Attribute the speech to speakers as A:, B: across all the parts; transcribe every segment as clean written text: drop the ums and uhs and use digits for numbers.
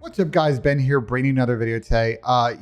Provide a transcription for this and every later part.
A: What's up, guys? Ben here, bringing another video today.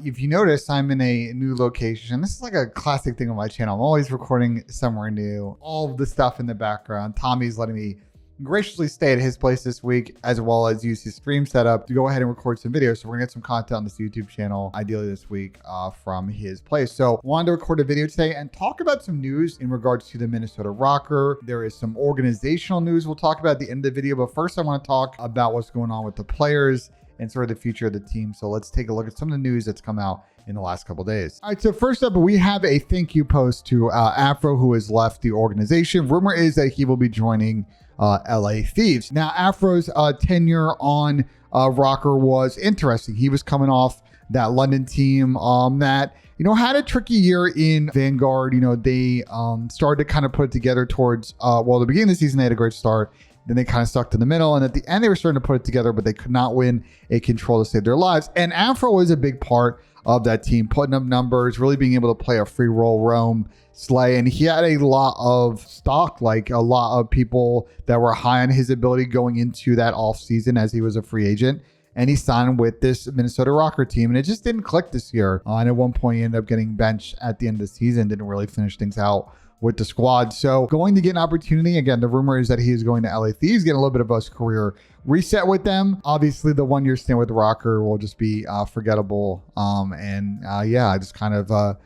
A: If you notice, I'm in a new location. This is like a classic thing on my channel. I'm always recording somewhere new. All of the stuff in the background. Tommy's letting me graciously stay at his place this week, as well as use his stream setup to go ahead and record some videos. So we're gonna get some content on this YouTube channel, ideally this week, from his place. So wanted to record a video today and talk about some news in regards to the Minnesota Rokkr. There is some organizational news we'll talk about at the end of the video, but first I want to talk about what's going on with the players and sort of the future of the team. So let's take a look at some of the news that's come out in the last couple of days. All right, so first up, we have a thank you post to Afro, who has left the organization. Rumor is that he will be joining LA Thieves. Now, Afro's tenure on Rokkr was interesting. He was coming off that London team that, had a tricky year in Vanguard. They started to kind of put it together towards, the beginning of the season, they had a great start. Then they kind of stuck to the middle. And at the end, they were starting to put it together, but they could not win a control to save their lives. And Afro was a big part of that team, putting up numbers, really being able to play a free roll, roam, slay. And he had a lot of stock, like a lot of people that were high on his ability going into that off season as he was a free agent. And he signed with this Minnesota Rokkr team. And it just didn't click this year. And at one point, he ended up getting benched at the end of the season, didn't really finish things out with the squad. So going to get an opportunity. Again, the rumor is that he is going to LA Thieves, getting a little bit of a career reset with them. Obviously, the 1 year stint with Rokkr will just be forgettable. Just kind of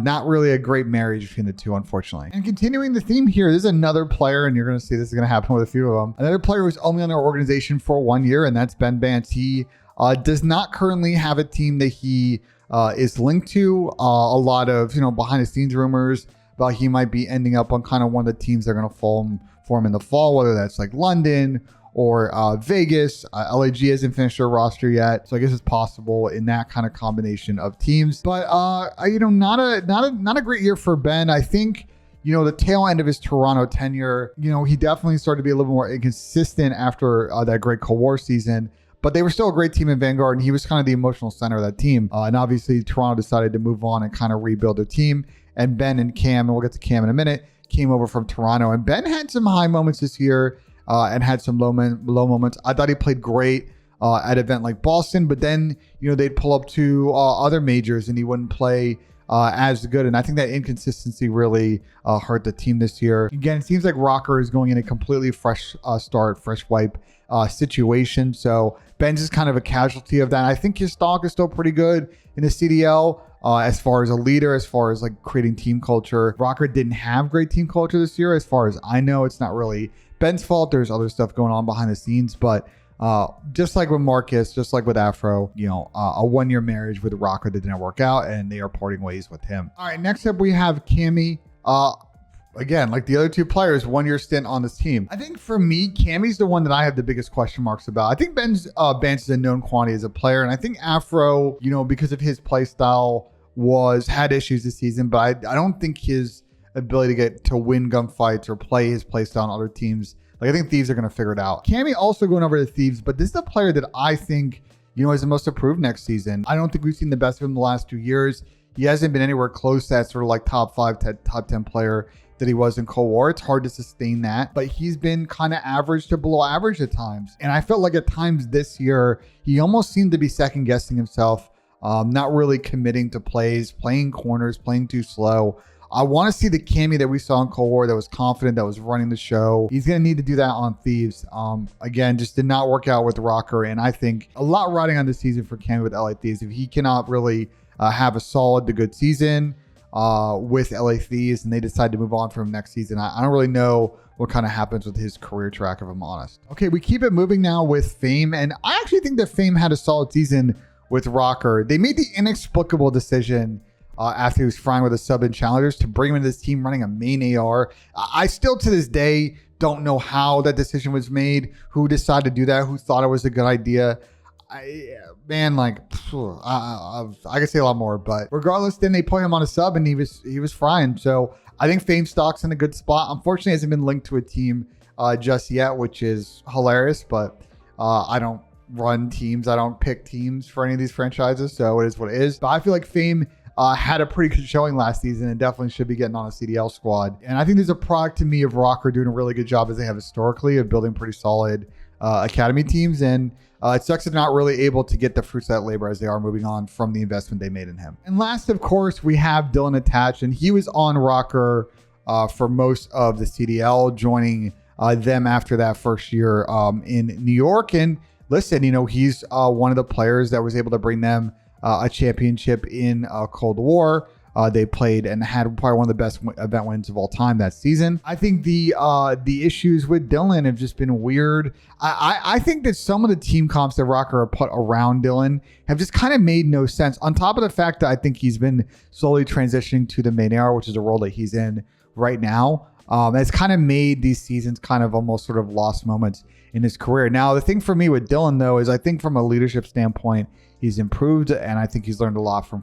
A: not really a great marriage between the two, unfortunately. And continuing the theme here, there's another player, and you're going to see this is going to happen with a few of them. Another player who's only on their organization for 1 year, and that's Ben Bance. He does not currently have a team that he is linked to. A lot of, behind the scenes rumors about he might be ending up on kind of one of the teams that are going to form in the fall, whether that's like London or Vegas. LAG hasn't finished their roster yet, so I guess it's possible in that kind of combination of teams. But not a great year for Ben. I think the tail end of his Toronto tenure, he definitely started to be a little more inconsistent after that great Cold War season. But they were still a great team in Vanguard, and he was kind of the emotional center of that team. And obviously, Toronto decided to move on and kind of rebuild their team. And Ben and Cam, and we'll get to Cam in a minute, came over from Toronto. And Ben had some high moments this year and had some low moments. I thought he played great at an event like Boston, but then, they'd pull up to other majors and he wouldn't play as good. And I think that inconsistency really hurt the team this year. Again, it seems like Rokkr is going in a completely fresh start, fresh wipe situation. So Ben's just kind of a casualty of that. I think his stock is still pretty good in the CDL. As far as a leader, as far as like creating team culture. Rokkr didn't have great team culture this year. As far as I know, it's not really Ben's fault. There's other stuff going on behind the scenes, but just like with Marcus, just like with Afro, a 1 year marriage with Rokkr that didn't work out, and they are parting ways with him. All right, next up we have Cammy. Again, like the other two players, 1 year stint on this team. I think for me, Cammy's the one that I have the biggest question marks about. I think Bance is a known quantity as a player, and I think Afro, because of his play style, had issues this season, but I don't think his ability to get to win gunfights or play his play style on other teams, I think Thieves are going to figure it out. Cammy also going over to Thieves, but this is a player that I think, is the most improved next season. I don't think we've seen the best of him the last 2 years. He hasn't been anywhere close to that sort of like top 5, top 10 player that he was in Cold War. It's hard to sustain that, but he's been kind of average to below average at times. And I felt like at times this year, he almost seemed to be second guessing himself, not really committing to plays, playing corners, playing too slow. I want to see the Cammy that we saw in Cold War that was confident, that was running the show. He's going to need to do that on Thieves. Again, just did not work out with Rokkr. And I think a lot riding on this season for Cammy with LA Thieves. If he cannot really have a solid to good season with LA Thieves and they decide to move on from him next season, I don't really know what kind of happens with his career track, if I'm honest. Okay, we keep it moving now with Fame. And I actually think that Fame had a solid season with Rokkr. They made the inexplicable decision after he was frying with a sub in Challengers to bring him into this team running a main AR. I still to this day don't know how that decision was made, who decided to do that, who thought it was a good idea. I could say a lot more, but regardless, then they put him on a sub and he was frying. So I think Fame stock's in a good spot. Unfortunately, hasn't been linked to a team just yet, which is hilarious, but I don't run teams. I don't pick teams for any of these franchises, so it is what it is. But I feel like Fame had a pretty good showing last season and definitely should be getting on a CDL squad. And I think there's a product to me of Rokkr doing a really good job, as they have historically, of building pretty solid academy teams. And It sucks that they're not really able to get the fruits of that labor as they are moving on from the investment they made in him. And last, of course, we have Dylan attached, and he was on Rokkr for most of the CDL, joining them after that first year in New York. And listen, he's one of the players that was able to bring them a championship in Cold War. They played and had probably one of the best event wins of all time that season. I think the issues with Dylan have just been weird. I think that some of the team comps that Rokkr have put around Dylan have just kind of made no sense. On top of the fact that I think he's been slowly transitioning to the main era, which is a role that he's in right now. It's kind of made these seasons kind of almost sort of lost moments in his career. Now, the thing for me with Dylan, though, is I think from a leadership standpoint, he's improved, and I think he's learned a lot from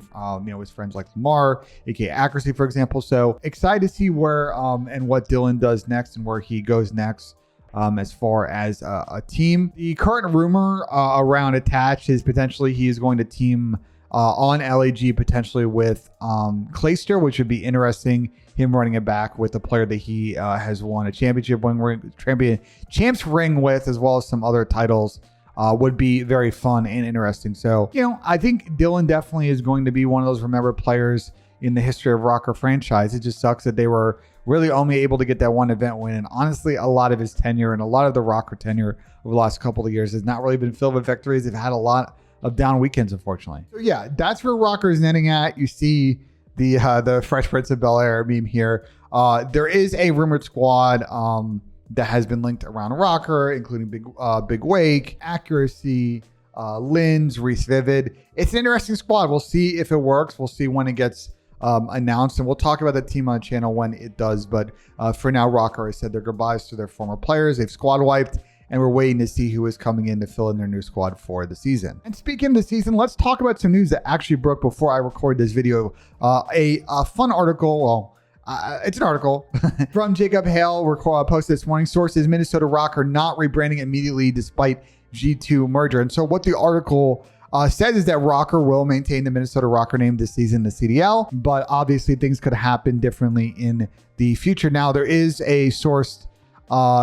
A: his friends like Lamar, aka Accuracy, for example. So excited to see where and what Dylan does next and where he goes next as far as a team. The current rumor around Attach is potentially he is going to team on LAG potentially with Clayster, which would be interesting. Him running it back with a player that he has won a champs ring with, as well as some other titles, would be very fun and interesting. So, I think Dylan definitely is going to be one of those remembered players in the history of Rokkr franchise. It just sucks that they were really only able to get that one event win. And honestly, a lot of his tenure and a lot of the Rokkr tenure over the last couple of years has not really been filled with victories. They've had a lot of down weekends, unfortunately. So yeah, that's where Rokkr is netting at. You see the Fresh Prince of Bel-Air meme here. There is a rumored squad that has been linked around Rokkr, including Big Wake, Accuracy, Linz, Reese Vivid. It's an interesting squad. We'll see if it works. We'll see when it gets announced, and we'll talk about the team on the channel when it does. But for now, Rokkr has said their goodbyes to their former players. They've squad wiped, and we're waiting to see who is coming in to fill in their new squad for the season. And speaking of the season, let's talk about some news that actually broke before I record this video. A fun article, it's an article from Jacob Hale, posted this morning. Sources: Minnesota Rokkr not rebranding immediately despite G2 merger. And so what the article says is that Rokkr will maintain the Minnesota Rokkr name this season, the CDL, but obviously things could happen differently in the future. Now, there is a sourced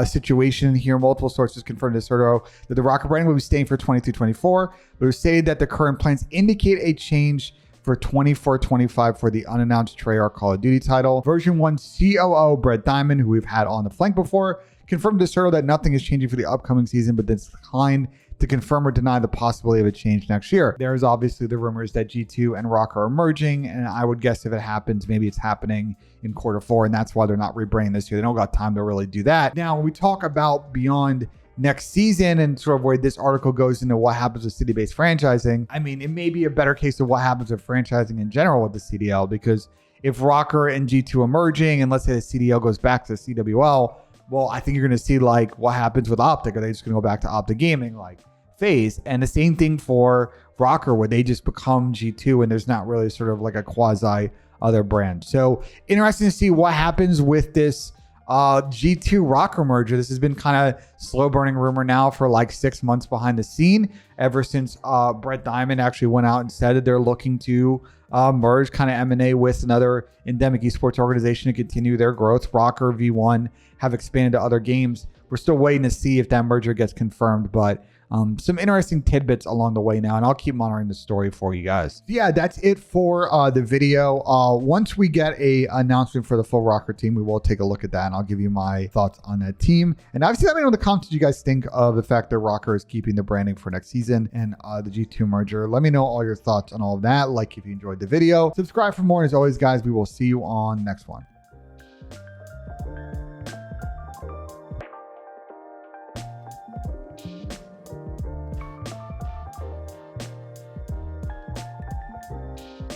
A: situation here. Multiple sources confirmed to Serto that the Rokkr brand will be staying for 23-24, but it stated that the current plans indicate a change for 24-25 for the unannounced Treyarch Call of Duty title. Version 1 COO Brett Diamond, who we've had on the flank before, confirmed to Serto that nothing is changing for the upcoming season, but then declined to confirm or deny the possibility of a change next year. There's obviously the rumors that G2 and Rokkr are merging, and I would guess if it happens, maybe it's happening in Q4, and that's why they're not rebranding this year. They don't got time to really do that. Now, when we talk about beyond next season and sort of where this article goes into what happens with city-based franchising, I mean, it may be a better case of what happens with franchising in general with the CDL, because if Rokkr and G2 are merging, and let's say the CDL goes back to CWL, well, I think you're going to see like what happens with Optic. Are they just going to go back to Optic Gaming like phase? And the same thing for Rokkr, where they just become G2 and there's not really sort of like a quasi other brand. So interesting to see what happens with this G2 Rokkr merger. This has been kind of slow burning rumor now for like 6 months behind the scene, ever since Brett Diamond actually went out and said that they're looking to merge kind of M&A with another endemic esports organization to continue their growth. Rokkr V1 have expanded to other games. We're still waiting to see if that merger gets confirmed, but some interesting tidbits along the way now, and I'll keep monitoring the story for you guys. Yeah, that's it for the video. Once we get a announcement for the full Rokkr team, we will take a look at that, and I'll give you my thoughts on that team. And obviously, let me know in the comments what you guys think of the fact that Rokkr is keeping the branding for next season and the G2 merger. Let me know all your thoughts on all of that. Like if you enjoyed the video, subscribe for more. And as always, guys, we will see you on the next one.